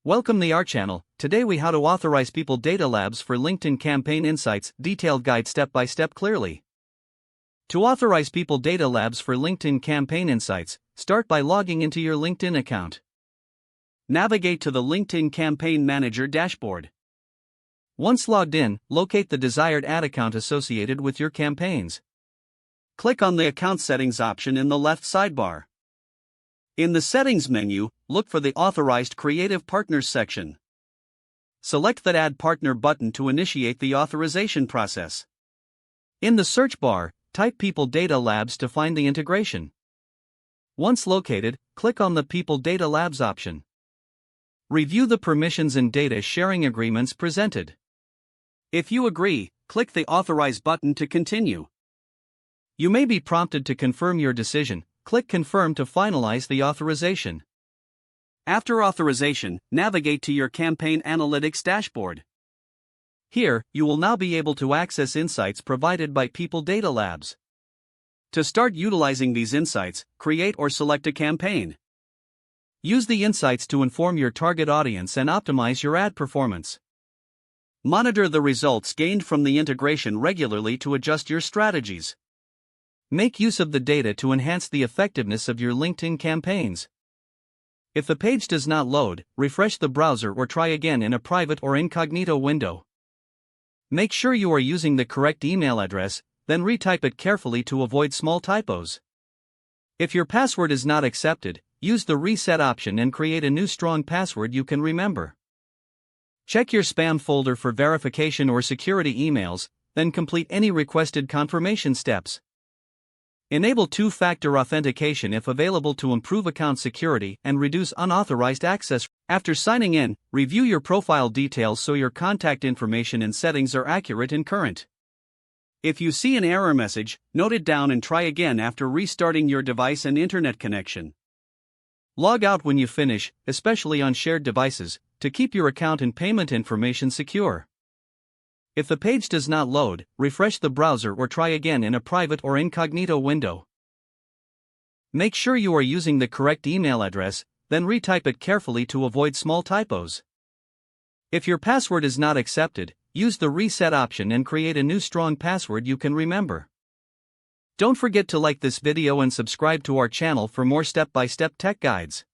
Welcome to our channel. Today we how to authorize people data labs for LinkedIn campaign insights, detailed guide step by step clearly. To authorize people data labs for LinkedIn campaign insights, start by logging into your LinkedIn account. Navigate to the LinkedIn Campaign Manager dashboard. Once logged in, locate the desired ad account associated with your campaigns. Click on the Account Settings option in the left sidebar. In the Settings menu, look for the Authorized Creative Partners section. Select the Add Partner button to initiate the authorization process. In the search bar, type People Data Labs to find the integration. Once located, click on the People Data Labs option. Review the permissions and data sharing agreements presented. If you agree, click the Authorize button to continue. You may be prompted to confirm your decision. Click Confirm to finalize the authorization. After authorization, navigate to your Campaign Analytics dashboard. Here, you will now be able to access insights provided by People Data Labs. To start utilizing these insights, create or select a campaign. Use the insights to inform your target audience and optimize your ad performance. Monitor the results gained from the integration regularly to adjust your strategies. Make use of the data to enhance the effectiveness of your LinkedIn campaigns. If the page does not load, refresh the browser or try again in a private or incognito window. Make sure you are using the correct email address, then retype it carefully to avoid small typos. If your password is not accepted, use the Reset option and create a new strong password you can remember. Check your spam folder for verification or security emails, then complete any requested confirmation steps. Enable two-factor authentication if available to improve account security and reduce unauthorized access. After signing in, review your profile details so your contact information and settings are accurate and current. If you see an error message, note it down and try again after restarting your device and internet connection. Log out when you finish, especially on shared devices, to keep your account and payment information secure. If the page does not load, refresh the browser or try again in a private or incognito window. Make sure you are using the correct email address, then retype it carefully to avoid small typos. If your password is not accepted, use the Reset option and create a new strong password you can remember. Don't forget to like this video and subscribe to our channel for more step-by-step tech guides.